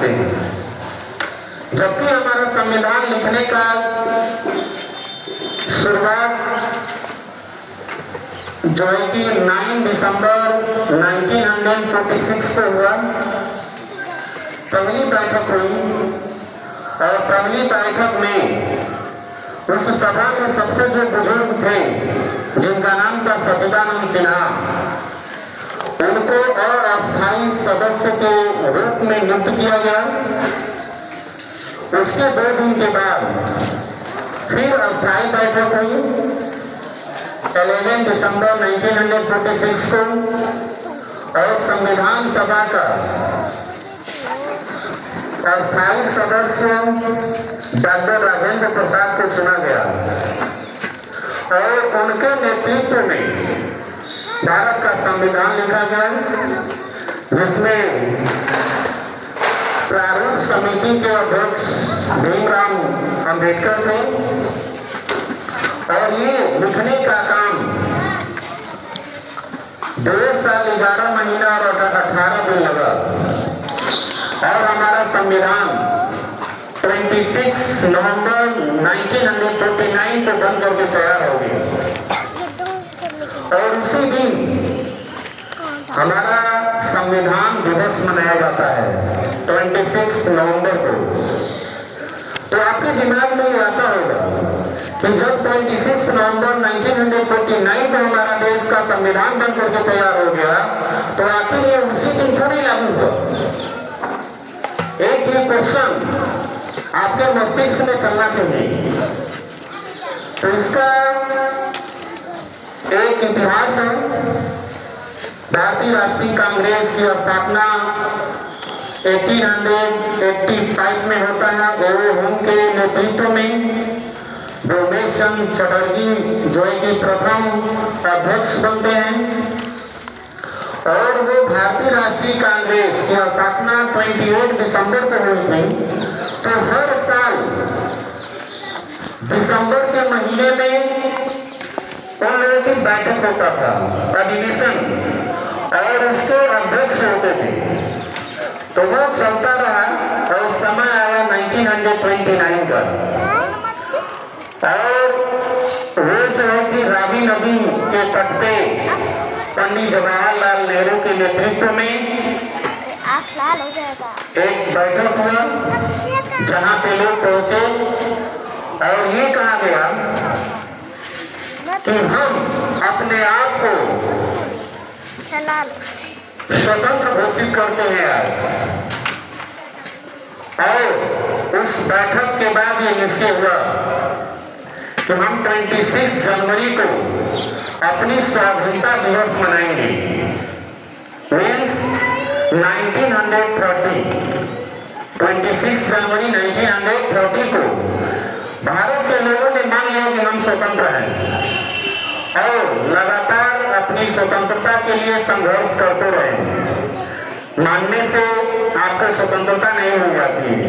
मनाते हैं, जबकि हमारा संविधान लिखने का शुरुआत जो है कि 9 दिसंबर 1946 को हुआ। पहली बैठक हुई और पहली बैठक में उस सभा में सबसे जो बुजुर्ग थे जिनका नाम था सच्चिदानंद सिन्हा, उनको अस्थायी सदस्य के रूप में नियुक्त किया गया। उसके 2 दिन के बाद फिर अस्थायी बैठक हुई 11 दिसंबर 1946 को और संविधान सभा का अस्थायी सदस्य डॉक्टर राजेंद्र प्रसाद को चुना गया और उनके नेतृत्व में भारत का संविधान लिखा गया, जिसमें प्रारूप समिति के अध्यक्ष भीमराव अंबेडकर थे और ये लिखने का काम 2 साल 11 महीना और 18 दिन लगा और हमारा संविधान 26 नवंबर 1949 को बन करके तैयार हो गया और उसी दिन हमारा संविधान दिवस मनाया जाता है 26 नवंबर को। तो आपके दिमाग में ये आता होगा कि जब 26 नवंबर 1949 को हमारा देश का संविधान बन करके तैयार हो गया तो आखिर ये उसी दिन थोड़ी लागू हुआ। एक ये क्वेश्चन आपके मस्तिष्क में चलना चाहिए। तो इसका एक इतिहास है। भारतीय राष्ट्रीय कांग्रेस की स्थापना 1885 में होता है। गौरव होम के नेतृत्व में भूमेश चंद्र चटर्जी जो है कि प्रथम अध्यक्ष बनते हैं और वो भारतीय राष्ट्रीय कांग्रेस की स्थापना 28 दिसंबर को हुई थी। तो हर साल दिसंबर के महीने में उन लोगों की बैठक होता था, अधिवेशन, और उसके अध्यक्ष होते थे। तो वो चलता रहा और समय आया 1929 का और वो जो है कि रावी नदी के तट पे पंडित जवाहरलाल नेहरू के नेतृत्व में एक बैठक हुआ जहां पे लोग पहुंचे और ये कहा गया कि हम अपने आप को स्वतंत्र घोषित करते हैं आज। और उस बैठक के बाद ये निश्चय हुआ कि हम 26 जनवरी को अपनी स्वाधीनता दिवस मनाएंगे। मीन्स 1930 26 जनवरी 1930 को भारत के लोगों ने मान लिया कि हम स्वतंत्र हैं और लगातार अपनी स्वतंत्रता के लिए संघर्ष करते रहे। मानने से आपको स्वतंत्रता नहीं मिल जाती है,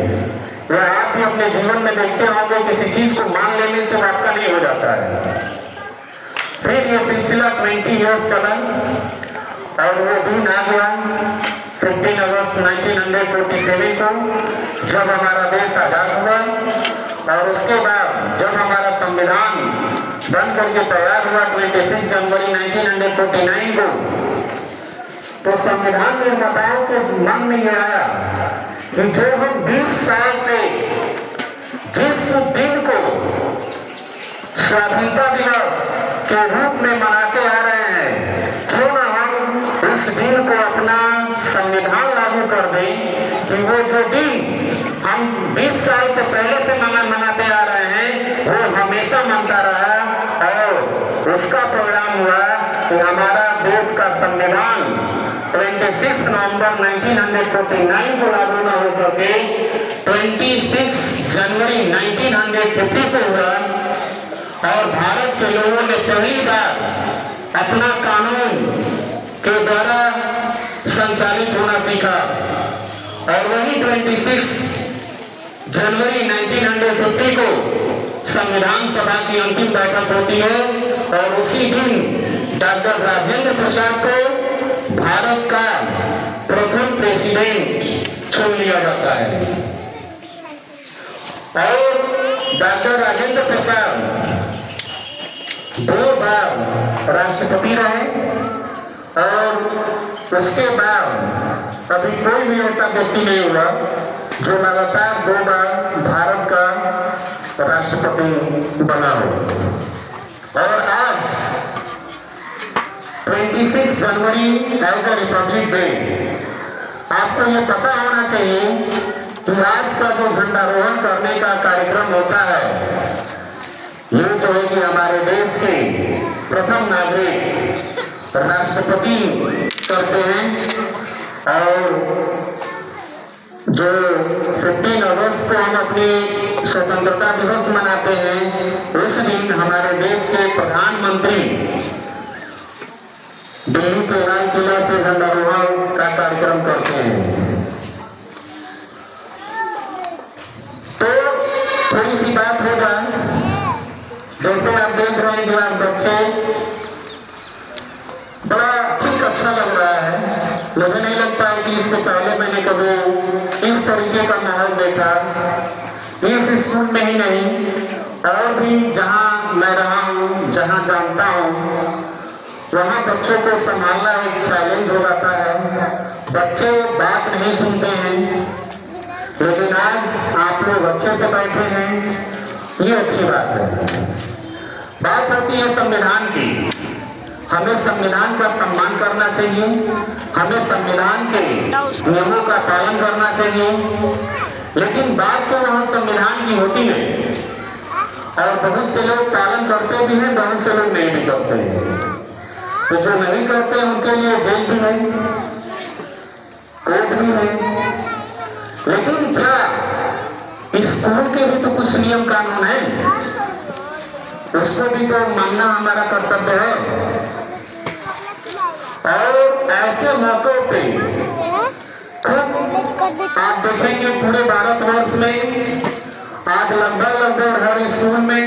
या आप भी अपने जीवन में देखते होंगे किसी चीज को मान लेने से आपका नहीं हो जाता है। फिर ये सिलसिला 20 ईयर्स चला और वो दिन आ गया 15 अगस्त 1947 को जब हमारा देश आजाद हुआ और उसके बाद जब हमारा संविधान बन करके तैयार हुआ 26 जनवरी 1949 को, तो संविधान निर्माताओं के मन में यह आया कि जो हम 20 साल से जिस दिन को स्वाधीनता दिवस के रूप में मनाते आ रहे हैं, क्यों ना हम उस दिन को अपना संविधान लागू कर दें कि वो जो दिन हम 20 साल से पहले से मनाते आ रहे हैं वो हमेशा मनता रहा। और उसका परिणाम हुआ कि हमारा देश का संविधान 26 नवंबर 1949 को लागू न होकर के 26 जनवरी 1950 को हुआ और भारत के लोगों ने पहली बार अपना कानून के द्वारा संचालित होना सीखा। और वही 26 जनवरी 1950 को संविधान सभा की अंतिम बैठक होती है और उसी दिन डॉक्टर राजेंद्र प्रसाद को भारत का प्रथम प्रेसिडेंट चुन लिया जाता है। और डॉक्टर राजेंद्र प्रसाद 2 बार राष्ट्रपति रहे और उसके बाद अभी कोई भी ऐसा व्यक्ति नहीं हुआ जो लगातार 2 बार भारत का राष्ट्रपति बना हो। और आज 26 जनवरी एज अ रिपब्लिक डे, आपको ये पता होना चाहिए कि आज का जो झंडारोहण करने का कार्यक्रम होता है, ये जो है कि हमारे देश के प्रथम नागरिक राष्ट्रपति करते हैं। और जो 15 अगस्त को हम अपनी स्वतंत्रता दिवस मनाते हैं, उस दिन हमारे देश के प्रधानमंत्री दिल्ली के लाल किला से झंडारोहण का कार्यक्रम करते हैं। तो थोड़ी सी बात होगा, जैसे आप देख रहे हैं कि आप बच्चे, बड़ा ठीक अच्छा लग रहा है। मुझे नहीं लगता है कि इससे पहले मैंने कभी इस तरीके का माहौल देखा। इस स्कूल में ही नहीं, और भी जहां मैं रहा हूं, जहां जानता हूं, वहां बच्चों को संभालना एक चैलेंज हो जाता है। बच्चे बात नहीं सुनते हैं, लेकिन आज आप लोग अच्छे से बैठे हैं, ये अच्छी बात है। बात होती है संविधान की। हमें संविधान का सम्मान करना चाहिए, हमें संविधान के नियमों का पालन करना चाहिए, लेकिन बात तो वहां संविधान की होती है। और बहुत से लोग पालन करते भी हैं, बहुत से लोग नहीं भी करते हैं। तो जो नहीं करते उनके लिए जेल भी है, कोर्ट भी है। लेकिन क्या स्कूल के भी तो कुछ नियम कानून है, उसको भी तो मानना हमारा कर्तव्य है। और ऐसे मौकों पे आप देखेंगे पूरे भारतवर्ष में आज लगभग हर स्कूल में,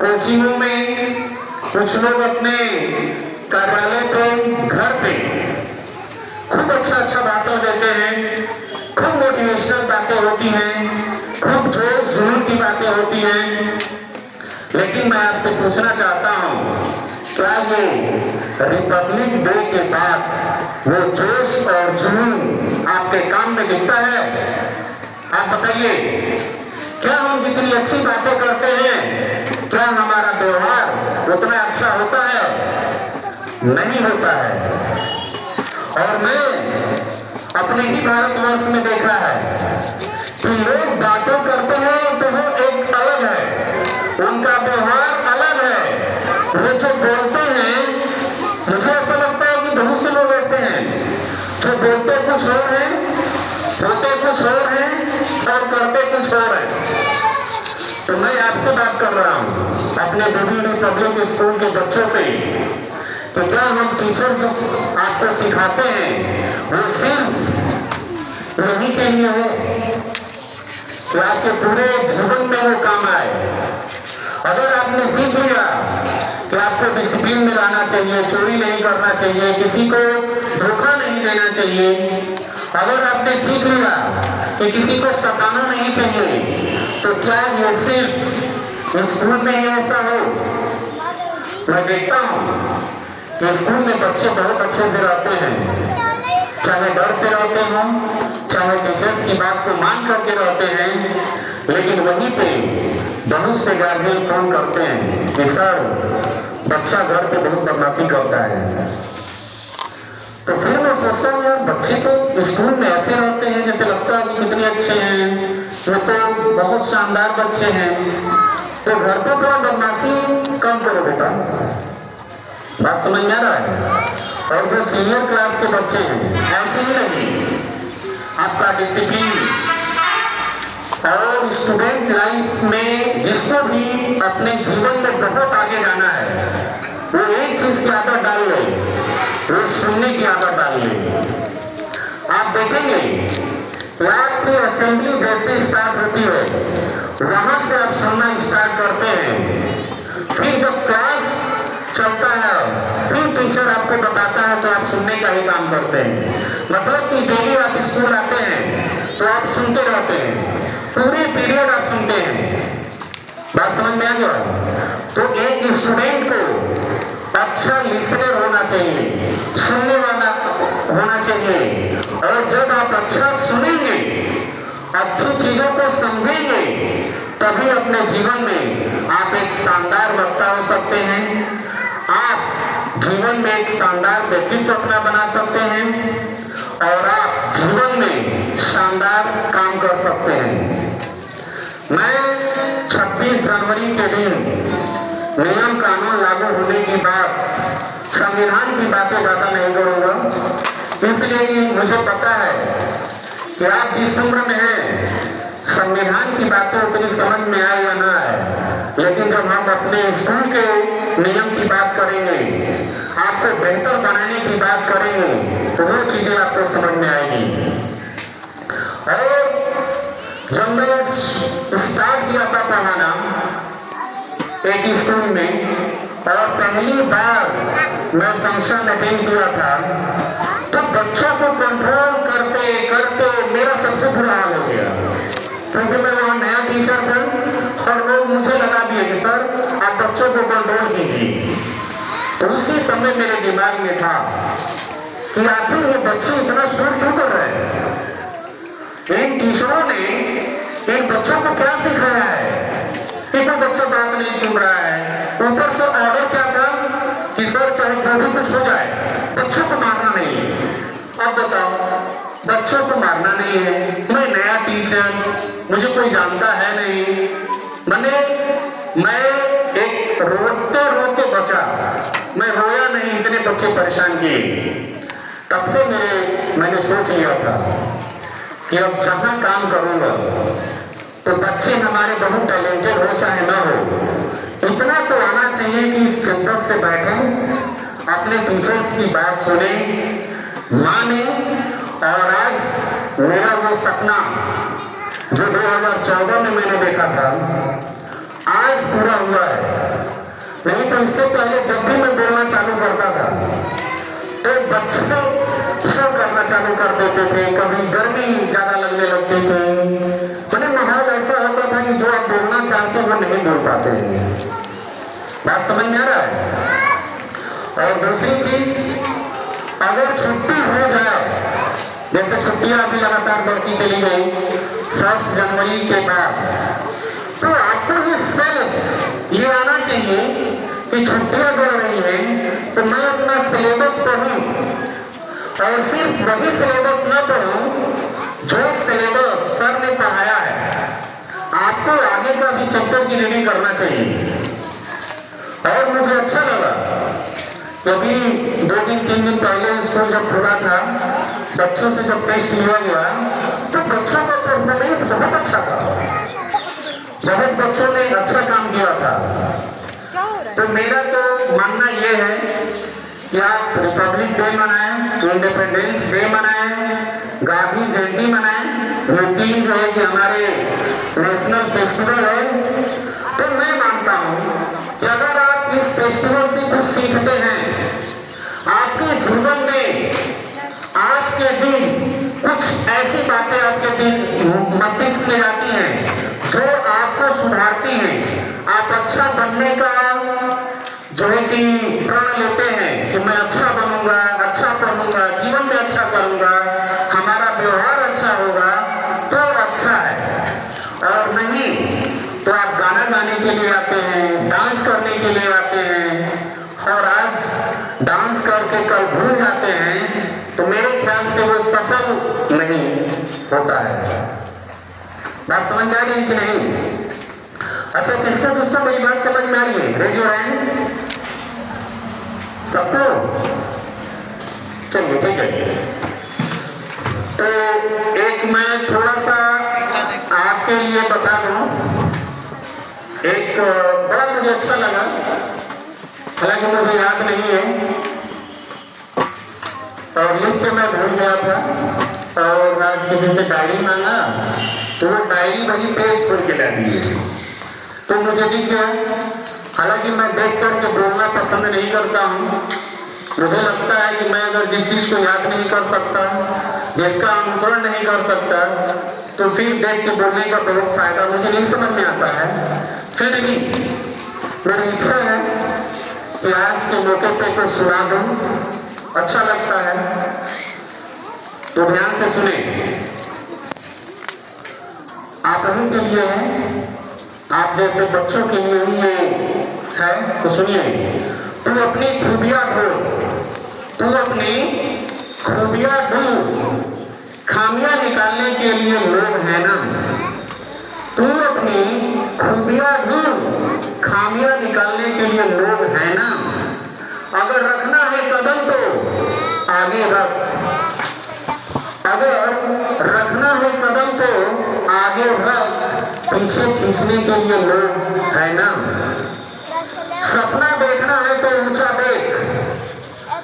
कोचिंगों में कुछ लोग अपने कार्यालय पे, घर पे खूब अच्छा भाषण देते हैं, खूब मोटिवेशनल बातें होती हैं, खूब जोश जुनून की बातें होती हैं। लेकिन मैं आपसे पूछना चाहता हूं, क्या ये रिपब्लिक डे के बाद वो जोश और जुनून आपके काम में दिखता है? आप बताइए, क्या हम जितनी अच्छी बातें करते हैं, क्या हमारा व्यवहार उतना अच्छा होता है? नहीं होता है। और मैं अपने ही भारतवर्ष में देखा है कि लोग बातें करते हैं तो वो एक अलग है, उनका व्यवहार अलग है। वो जो बोलते हैं, मुझे ऐसा लगता है कि बहुत से लोग ऐसे हैं जो बोलते कुछ और हैं, होते कुछ और हैं और करते कुछ और हैं। तो मैं आपसे बात कर रहा हूं अपने विभिन्न पब्लिक स्कूल के बच्चों से, तो क्या हम टीचर जो आपको सिखाते हैं वो सिर्फ यही के लिए है कि आपके पूरे जीवन में वो काम आए? अगर आपने सीख लिया कि आपको डिसिप्लिन में रहना चाहिए, चोरी नहीं करना चाहिए, किसी को धोखा नहीं देना चाहिए, अगर आपने सीख लिया कि किसी को सताना नहीं चाहिए, तो क्या ये सिर्फ स्कूल में ही ऐसा हो? मैं देखता हूँ कि स्कूल में बच्चे बहुत अच्छे से रहते हैं, चाहे डर से रहते हों, चाहे टीचर्स की बात को मान करके रहते हैं, लेकिन वहीं पे बहुत से गार्जियन फोन करते हैं कि सर बच्चा घर पे बहुत बदमाशी करता है। तो फिर मैं सोचता हूँ यार, बच्चे तो स्कूल में ऐसे रहते हैं जैसे लगता है कि कितने अच्छे हैं, वो तो बहुत शानदार बच्चे हैं। तो घर पे थोड़ा बदमाशी कम करो बेटा, बात समझ में आ रहा है? और जो सीनियर क्लास के बच्चे हैं, ऐसे ही नहीं, आपका डिसिप्लिन और स्टूडेंट लाइफ में जिसको भी अपने जीवन में बहुत आगे जाना है, वो एक चीज की आदत डाल ले, वो सुनने की आदत डाल ले। आप देखेंगे आपकी असेंबली जैसे स्टार्ट होती है, वहां से आप सुनना स्टार्ट करते हैं। फिर जब क्लास चलता है फिर टीचर आपको बताता है तो आप सुनने का ही काम करते हैं। मतलब कि डेली आप स्कूल आते हैं तो आप सुनते रहते हैं, पूरे पीरियड आप सुनते हैं। बात समझ में आ गया? तो एक स्टूडेंट को अच्छा लिसनर होना चाहिए, सुनने वाला होना चाहिए। और जब आप अच्छा सुनेंगे, अच्छी चीजों को समझेंगे, तभी अपने जीवन में आप एक शानदार वक्ता हो सकते हैं। आप जीवन में एक शानदार व्यक्तित्व अपना बना सकते हैं और आप जीवन में शानदार काम कर सकते हैं। मैं 26 जनवरी के दिन नियम कानून लागू होने की बात, संविधान की बातें ज्यादा नहीं करूंगा, इसलिए कि मुझे पता है कि आप जिस उम्र में हैं संविधान की बातें उतनी समझ में आए या ना आए, लेकिन जब हम अपने स्कूल के नियम की बात करेंगे, आपको बेहतर बनाने की बात करेंगे, तो वो चीजें आपको समझ में आएगी। और जब मैं स्टार्ट किया था पढ़ाना एक स्कूल में, और पहली बार मैं फंक्शन अटेंड किया था, तो बच्चों को कंट्रोल करते करते मेरा सबसे बुरा हाल हो गया, क्योंकि मैं वहां नया टीचर था और लोग मुझे लगा दिए कि सर आप बच्चों को कंट्रोल कीजिए। तो उसी समय मेरे दिमाग में था कि आखिर ये बच्चे इतना शोर क्यों कर रहे हैं? इन टीचरों ने इन बच्चों को क्या सिखाया है कि कोई बच्चा बात नहीं सुन रहा है? ऊपर से ऑर्डर क्या था कि सर चाहे जो भी कुछ हो जाए बच्चों को मारना नहीं है। अब बताओ, बच्चों को मारना नहीं है, मैं नया टीचर, मुझे कोई जानता है नहीं, मैं एक रोते रोते बचा, मैं रोया नहीं, इतने बच्चे परेशान किए। तब से मैंने सोच लिया था कि अब जहां काम करूंगा तो बच्चे हमारे बहुत टैलेंटेड हो चाहे ना हो, इतना तो आना चाहिए कि शिद्दत से बैठें, अपने टीचर्स की बात सुने, माने। और आज मेरा वो सपना जो 2014 में मैंने देखा था, आज पूरा हुआ है। नहीं तो इससे पहले जब भी मैं बोलना चालू करता था तो बच्चे शो करना चालू कर देते थे, कभी गर्मी ज्यादा लगने लगती थी, मैंने माहौल ऐसा होता था कि जो आप बोलना चाहते वो नहीं बोल पाते हैं। बात समझ में आ रहा है? और दूसरी चीज, अगर छुट्टी हो जाए, जैसे छुट्टियां अभी लगातार बढ़ती चली गई 1 जनवरी के बाद, तो आपको ये आना चाहिए कि छुट्टियां बढ़ रही हैं तो मैं अपना सिलेबस पढ़ूं, और सिर्फ वही सिलेबस ना पढ़ूं जो सिलेबस सर ने पढ़ाया है। आपको आगे का भी चैप्टर की रीडिंग करना चाहिए। और मुझे अच्छा लगा कि अभी 2-3 दिन पहले स्कूल जब खुला था, बच्चों से जब टेस्ट लिया गया तो बच्चों का परफॉर्मेंस बहुत अच्छा था, बहुत बच्चों ने अच्छा काम किया था। तो मेरा तो मानना यह है कि आप रिपब्लिक डे मनाएं, इंडिपेंडेंस डे मनाएं, गांधी जयंती मनाएं, ये 3 जो है कि हमारे नेशनल फेस्टिवल है। तो मैं मानता हूं कि अगर आप इस फेस्टिवल से कुछ सीखते हैं, आपके जीवन में आज के दिन कुछ ऐसी बातें आपके दिन मस्तिष्क में आती हैं जो आपको सुधारती हैं, आप अच्छा बनने का जो है कि प्रण लेते हैं कि मैं अच्छा बनूंगा, अच्छा पढ़ूंगा, जीवन में अच्छा करूंगा, हमारा व्यवहार अच्छा होगा, तो अच्छा है। और नहीं तो आप गाना गाने के लिए आते हैं, डांस करने के लिए आते हैं, और आज डांस करके कल भूल जाते हैं, तो मेरे ख्याल से वो सफल नहीं होता है। बात समझ में आ रही है कि नहीं? अच्छा, किसको मेरी बात समझ में आ रही है? रेडियो हैंड सबको? चलिए ठीक है। तो एक मैं थोड़ा सा आपके लिए बता दूं, एक बड़ा मुझे अच्छा लगा, हालांकि मुझे याद नहीं है और लिख के मैं भूल गया था, और आज किसी से डायरी मांगा तो वो डायरी वही पेज खोल के ला दीजिए, तो मुझे दिख गया। हालांकि मैं देख करके बोलना पसंद नहीं करता हूँ, मुझे लगता है कि मैं अगर जिस चीज को याद नहीं कर सकता, जिसका अनुकरण नहीं कर सकता, तो फिर देख के बोलने का बहुत फायदा मुझे नहीं समझ में आता है। फिर भी मेरी इच्छा है कि आज के मौके पे कुछ सुना दूं, अच्छा लगता है तो ध्यान से सुने। आप ही के लिए है, आप जैसे बच्चों के लिए ही ये है, तो सुनिए। तू अपनी खूबियां ढूंढ, तू अपनी खूबियां ढूंढ, खामियां निकालने के लिए लोग हैं ना। तू अपनी खूबियां ढूंढ, खामियां निकालने के लिए लोग हैं ना। अगर रखना है कदम तो आगे रख, अगर रखना है कदम तो आगे रख, पीछे खींचने के लिए लोग है ना। सपना देखना है तो ऊंचा देख,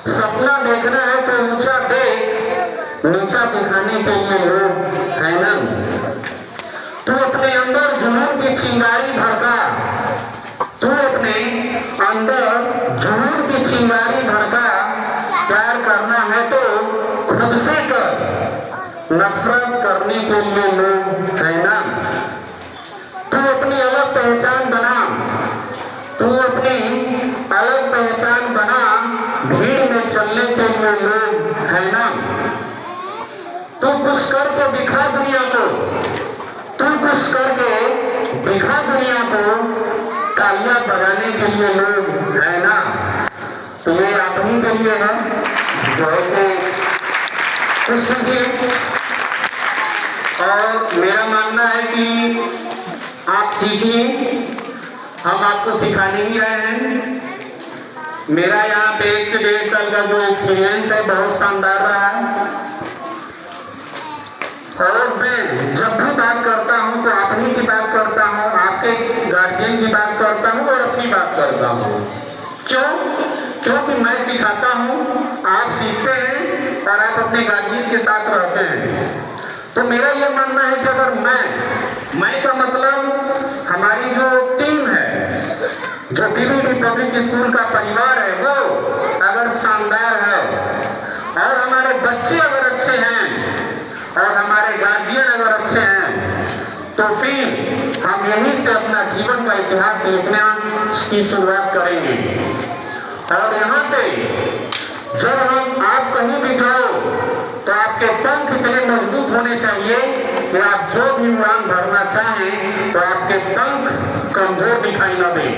सपना देखना है तो ऊंचा देख, नीचा दिखाने के लिए लोग है ना। तू अपने अंदर जुनून की चिंगारी भड़का, तू अपने अंदर जुनून की चिंगारी भड़का। प्यार करना है तो खुद से कर, नफरत करने के लिए लोग है ना। तू अपनी अलग पहचान बना, तू अपनी अलग पहचान बना, भीड़ में चलने के लिए लोग है ना। तू कुछ करके दिखा दुनिया को, तू कुछ करके दिखा दुनिया को, तालियां बजाने के लिए लोग है ना। तो ये आप ही के लिए है जो है कुछ कीजिए। और मेरा मानना है कि आप सीखिए, हम आपको सिखाने ही आए हैं। मेरा यहाँ पे 1 से 1.5 साल का जो एक्सपीरियंस है बहुत शानदार रहा है। और मैं जब भी बात करता हूँ तो अपनी की बात करता हूँ, आपके गार्जियन की बात करता हूँ और अपनी बात करता हूँ। क्यों? क्योंकि मैं सिखाता हूँ, आप सीखते हैं और आप अपने गार्जियन के साथ रहते हैं। तो मेरा यह मानना है कि अगर मैं का मतलब हमारी जो टीम है, जो बीबी पब्लिक स्कूल का परिवार है, वो अगर शानदार है और हमारे बच्चे अगर अच्छे हैं और हमारे गार्जियन अगर अच्छे हैं, तो फिर हम यहीं से अपना जीवन का इतिहास लिखने की शुरुआत करेंगे। और यहाँ से जब हम आप कहीं भी जाओ तो आपके पंख इतने मजबूत होने चाहिए कि आप जो भी उड़ान भरना चाहें तो आपके पंख कमजोर दिखाई न दे,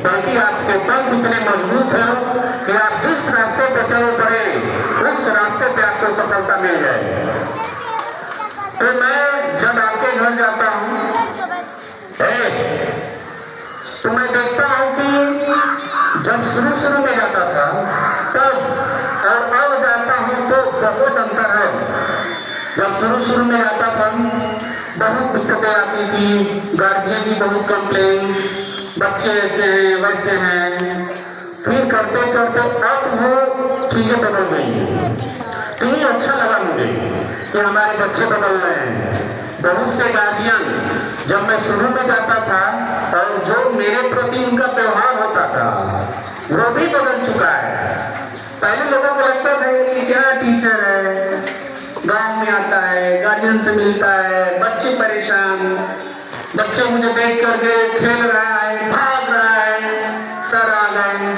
बल्कि आपके पंख इतने मजबूत हैं कि आप जिस रास्ते पर चल पड़े उस रास्ते पे आपको सफलता मिल जाए। तो मैं जब आपके घर जाता हूँ तो मैं देखता हूँ कि जब शुरू में जाता था तब और अब जाता हूँ तो बहुत अंतर है। जब शुरू में जाता था बहुत दिक्कतें आती थी, गार्जियन की बहुत कंप्लेन, बच्चे ऐसे हैं वैसे हैं। फिर करते करते अब वो चीजें बदल गई हैं। तो ये अच्छा लगा मुझे कि हमारे बच्चे बदल रहे हैं। बहुत से गार्जियन जब मैं शुरू में जाता था और जो मेरे प्रति उनका व्यवहार होता था वो भी बदल चुका है। पहले लोगों को लगता था कि क्या टीचर है, गांव में आता है, गार्जियन से मिलता है, बच्चे परेशान, बच्चे मुझे देख करके खेल रहा है, भाग रहा है, सर आ गए,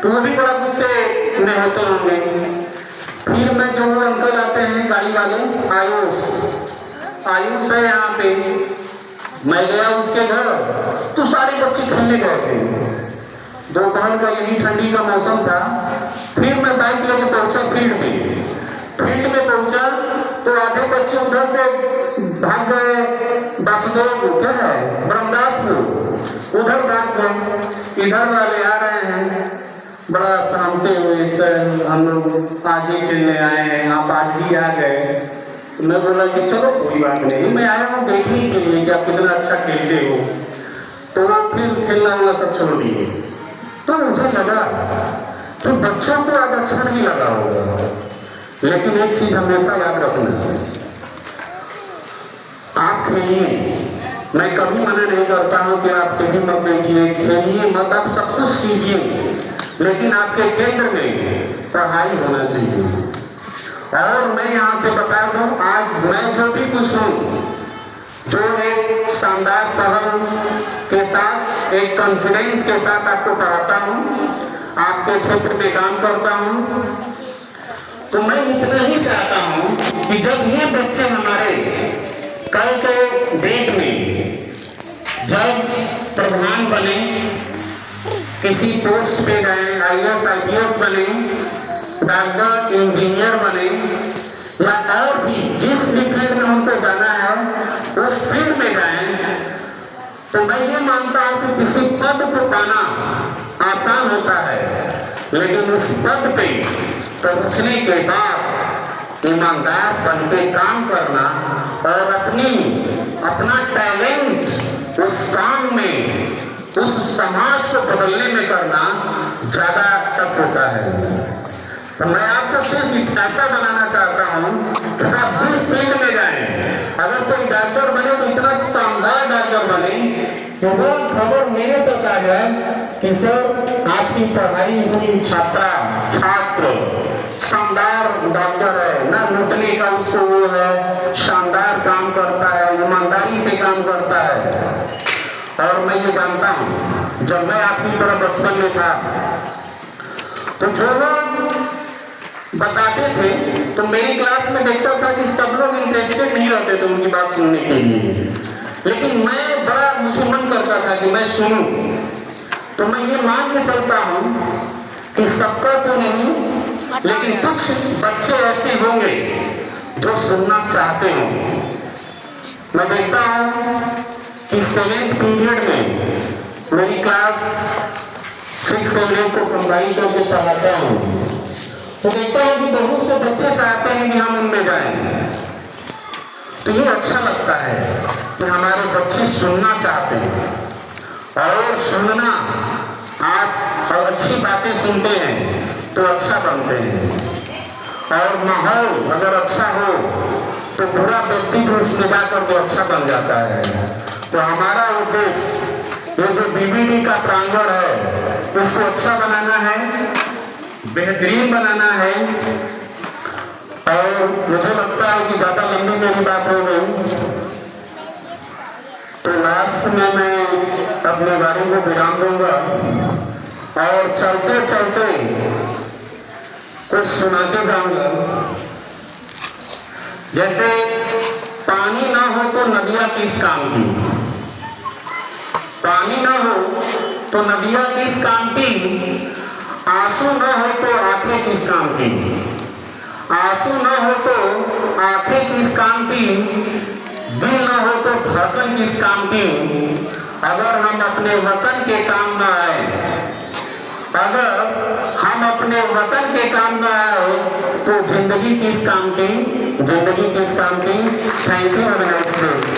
तो वो भी बड़ा गुस्से में होते होंगे। फिर मैं जो वो अंकल आते हैं गाड़ी वाले, आयुष है यहाँ पे, मैं गया उसके घर तो सारे बच्चे खेलने गए थे। दोपहर का यही ठंडी का मौसम था। फिर मैं बाइक लेके पहुंचा फील्ड में पहुंचा तो आधे बच्चे उधर से भाग गए, वासुदेव क्या है ब्रह्मदासपुर, उधर भाग गए, इधर वाले आ रहे हैं बड़ा शांति हुए, सर हम लोग आज ही खेलने आए हैं, आप आज ही आ गए। मैं बोला कि चलो कोई बात नहीं, मैं आया हूँ देखने के लिए कि आप कितना अच्छा खेलते हो। तो फिर खेलना वाला सब छोड़ दिए। तो मुझे लगा कि बच्चों को आज अच्छा नहीं लगा होगा, लेकिन एक चीज हमेशा याद रखना, आप खेलिए। मैं कभी मना नहीं करता हूं कि आप टीवी मत देखिए, खेलिए मत, आप सब कुछ कीजिए, लेकिन आपके केंद्र में पढ़ाई होना चाहिए। और मैं यहाँ से बता दूं, आज मैं जो भी कुछ हूँ, जो एक शानदार पहल के साथ, एक कॉन्फिडेंस के साथ आपको पढ़ाता हूँ, आपके क्षेत्र में काम करता हूँ, तो मैं इतना ही चाहता हूँ कि जब ये बच्चे हमारे कल के डेट में जब प्रधान बने, किसी पोस्ट पे गए, IAS IPS बने, डॉक्टर इंजीनियर बने, या और भी जिस भी फील्ड में उनको जाना है उस फील्ड में गए, तो मैं ये मानता हूं कि किसी पद को पाना आसान होता है, लेकिन उस पद पे पहुंचने के बाद ईमानदार बन के काम करना और अपना टैलेंट उस काम में, उस समाज को बदलने में करना ज्यादा टफ होता है। तो मैं आपको सिर्फ ऐसा बनाना चाहता हूँ कि आप जिस फील्ड में जाएं, अगर कोई डॉक्टर बने तो इतना शानदार डॉक्टर बने कि वो खबर मेरे तक आ जाए कि सर आपकी पढ़ाई हुई छात्र शानदार डॉक्टर है ना, लूटने का उसको वो है, शानदार काम करता है, ईमानदारी से काम करता है। और मैं ये जानता हूँ, जब मैं आपकी तरह बचपन में था तो जो लोग बताते थे तो मेरी क्लास में देखता था कि सब लोग इंटरेस्टेड नहीं रहते थे उनकी बात सुनने के लिए, लेकिन मैं बड़ा, मुझे मन करता था कि मैं सुनूं। तो मैं ये मान के चलता हूँ कि सबका तो नहीं, लेकिन कुछ बच्चे ऐसे होंगे जो सुनना चाहते हों। मैं देखता हूँ कि 7th पीरियड में मेरी क्लास 6 और 8 को कंबाइन करके पढ़ाता हूँ, तो देखता हूँ कि बहुत से बच्चे चाहते हैं कि हम उनमें जाएं। तो ये अच्छा लगता है कि हमारे बच्चे सुनना चाहते हैं, और सुनना, आप और अच्छी बातें सुनते हैं तो अच्छा बनते हैं, और माहौल अगर अच्छा हो तो पूरा व्यक्ति भी उस निगाह करके अच्छा बन जाता है। तो हमारा उद्देश्य ये जो BBD का प्रांगण है उसको अच्छा बनाना है, बेहतरीन बनाना है। और मुझे लगता है कि ज्यादा लंबी मेरी बात हो गई, तो लास्ट में मैं अपने बारे को विराम दूंगा और चलते चलते कुछ सुनाते जाऊंगा। जैसे पानी ना हो तो नदियां किस काम की, पानी ना हो तो नदियां किस काम की, आंसू ना हो तो आंखें किस काम की, आंसू ना हो तो आंखें किस काम की, दिल ना हो तो धड़कन किस काम की। अगर हम अपने वतन के काम ना आए, अगर हम अपने वतन के काम ना आए तो जिंदगी किस काम की, जिंदगी किस काम की। Thank you.